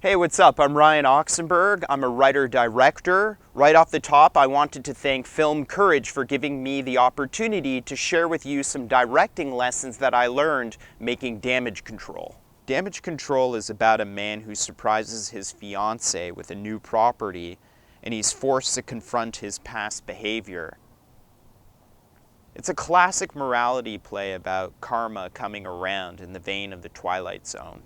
Hey, what's up? I'm Ryan Oksenberg. I'm a writer-director. Right off the top, I wanted to thank Film Courage for giving me the opportunity to share with you some directing lessons that I learned making Damage Control. Damage Control is about a man who surprises his fiancée with a new property, and he's forced to confront his past behavior. It's a classic morality play about karma coming around in the vein of The Twilight Zone.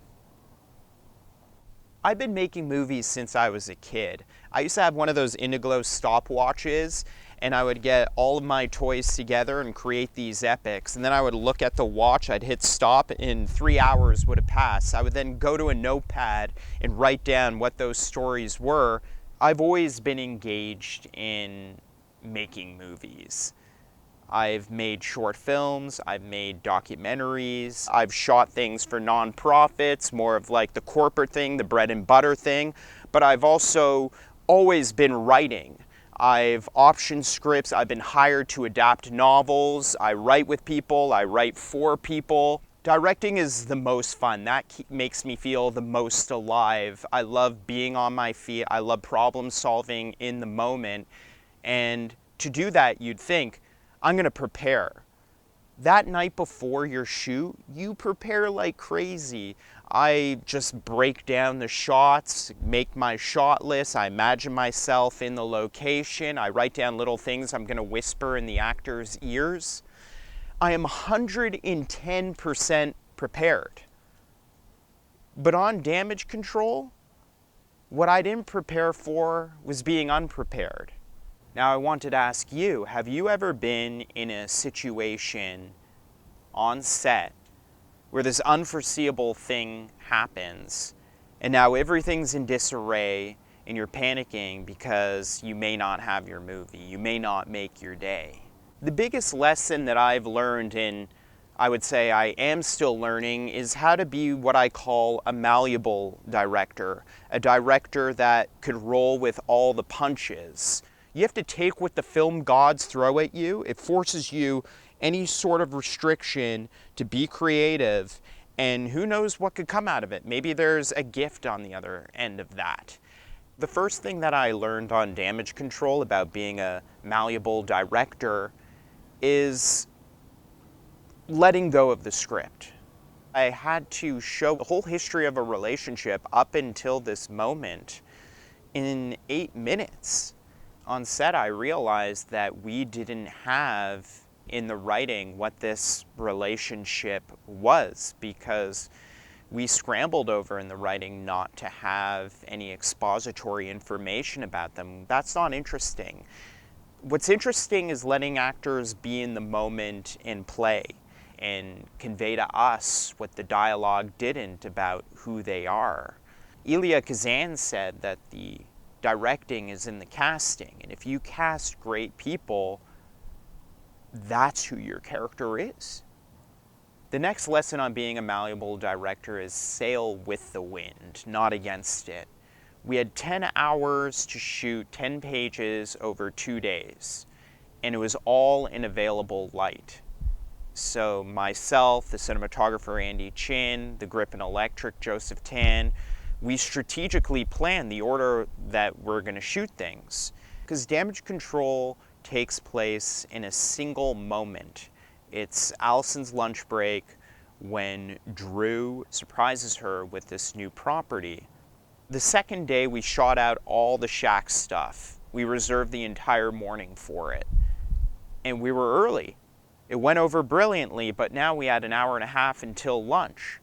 I've been making movies since I was a kid. I used to have one of those Indiglo stopwatches, and I would get all of my toys together and create these epics. And then I would look at the watch, I'd hit stop, and 3 hours would have passed. I would then go to a notepad and write down what those stories were. I've always been engaged in making movies. I've made short films, I've made documentaries, I've shot things for nonprofits, more of like the corporate thing, the bread and butter thing, but I've also always been writing. I've optioned scripts, I've been hired to adapt novels, I write with people, I write for people. Directing is the most fun. That makes me feel the most alive. I love being on my feet, I love problem solving in the moment, and to do that, you'd think, I'm gonna prepare. That night before your shoot, you prepare like crazy. I just break down the shots, make my shot list, I imagine myself in the location, I write down little things I'm gonna whisper in the actors' ears. I am 110% prepared. But on Damage Control, what I didn't prepare for was being unprepared. Now I wanted to ask you, have you ever been in a situation on set where this unforeseeable thing happens and now everything's in disarray and you're panicking because you may not have your movie, you may not make your day? The biggest lesson that I've learned, and I would say I am still learning, is how to be what I call a malleable director, a director that could roll with all the punches. You have to take what the film gods throw at you. It forces you any sort of restriction to be creative, and who knows what could come out of it. Maybe there's a gift on the other end of that. The first thing that I learned on Damage Control about being a malleable director is letting go of the script. I had to show the whole history of a relationship up until this moment in 8 minutes. On set, I realized that we didn't have in the writing what this relationship was because we scrambled over in the writing not to have any expository information about them. That's not interesting. What's interesting is letting actors be in the moment and play and convey to us what the dialogue didn't about who they are. Elia Kazan said that the directing is in the casting, and if you cast great people, that's who your character is. The next lesson on being a malleable director is sail with the wind, not against it. We had 10 hours to shoot 10 pages over 2 days, and it was all in available light. So myself, the cinematographer Andy Chin, the grip and electric Joseph Tan, we strategically plan the order that we're going to shoot things. Because Damage Control takes place in a single moment. It's Allison's lunch break when Drew surprises her with this new property. The second day we shot out all the shack stuff. We reserved the entire morning for it. And we were early. It went over brilliantly, but now we had an hour and a half until lunch.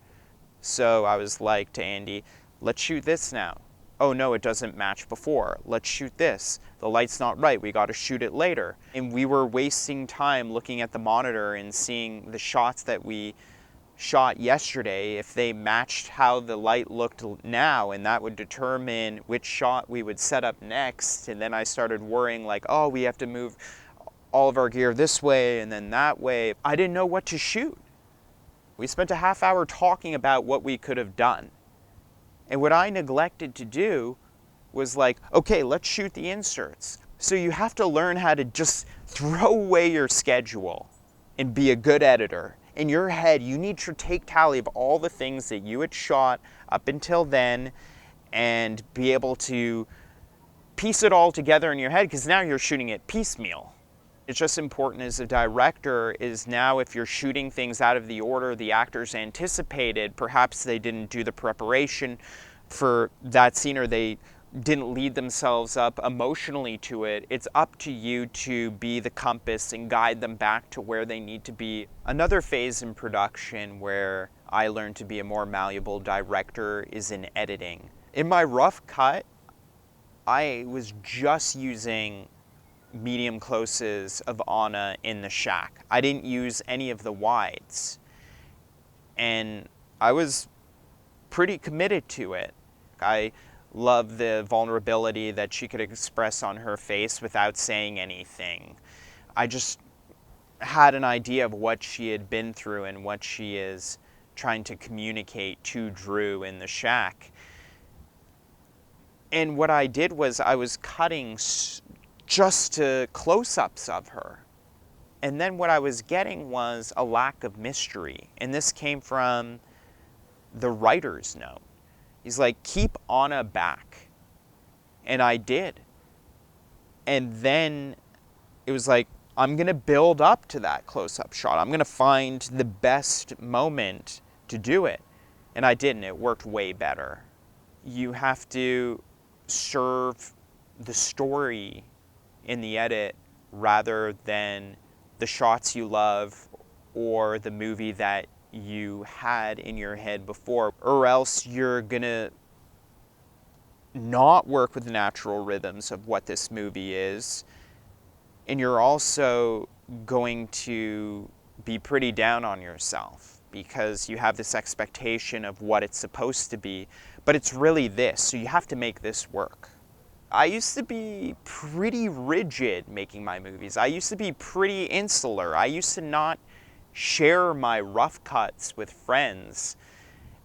So I was like to Andy, let's shoot this now. Oh no, it doesn't match before. Let's shoot this. The light's not right, we gotta shoot it later. And we were wasting time looking at the monitor and seeing the shots that we shot yesterday, if they matched how the light looked now, and that would determine which shot we would set up next. And then I started worrying like, oh, we have to move all of our gear this way and then that way. I didn't know what to shoot. We spent a half hour talking about what we could have done. And what I neglected to do was like, okay, let's shoot the inserts. So you have to learn how to just throw away your schedule and be a good editor. In your head, you need to take tally of all the things that you had shot up until then and be able to piece it all together in your head, because now you're shooting it piecemeal. It's just important as a director is now if you're shooting things out of the order the actors anticipated, perhaps they didn't do the preparation for that scene or they didn't lead themselves up emotionally to it, it's up to you to be the compass and guide them back to where they need to be. Another phase in production where I learned to be a more malleable director is in editing. In my rough cut, I was just using medium closes of Anna in the shack. I didn't use any of the wides. And I was pretty committed to it. I love the vulnerability that she could express on her face without saying anything. I just had an idea of what she had been through and what she is trying to communicate to Drew in the shack. And what I did was I was cutting just to close-ups of her. And then what I was getting was a lack of mystery. And this came from the writer's note. He's like, keep Anna back. And I did. And then it was like, I'm going to build up to that close-up shot. I'm going to find the best moment to do it. And I didn't. It worked way better. You have to serve the story in the edit rather than the shots you love or the movie that you had in your head before, or else you're gonna not work with the natural rhythms of what this movie is, and you're also going to be pretty down on yourself because you have this expectation of what it's supposed to be, but it's really this, so you have to make this work. I used to be pretty rigid making my movies. I used to be pretty insular. I used to not share my rough cuts with friends.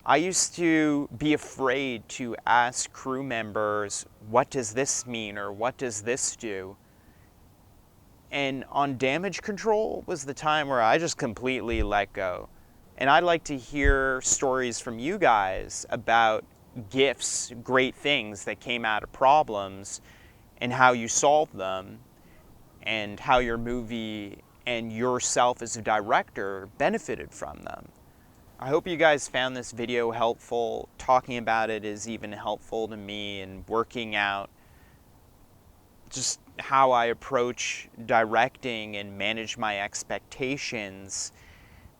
I used to be afraid to ask crew members, what does this mean or what does this do? And on Damage Control was the time where I just completely let go. And I'd like to hear stories from you guys about gifts, great things that came out of problems and how you solved them and how your movie and yourself as a director benefited from them. I hope you guys found this video helpful. Talking about it is even helpful to me in working out just how I approach directing and manage my expectations.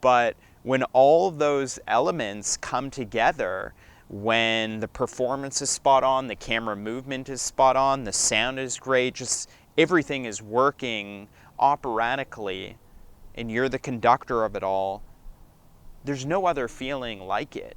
But when all of those elements come together, when the performance is spot on, the camera movement is spot on, the sound is great, just everything is working operatically, and you're the conductor of it all, there's no other feeling like it.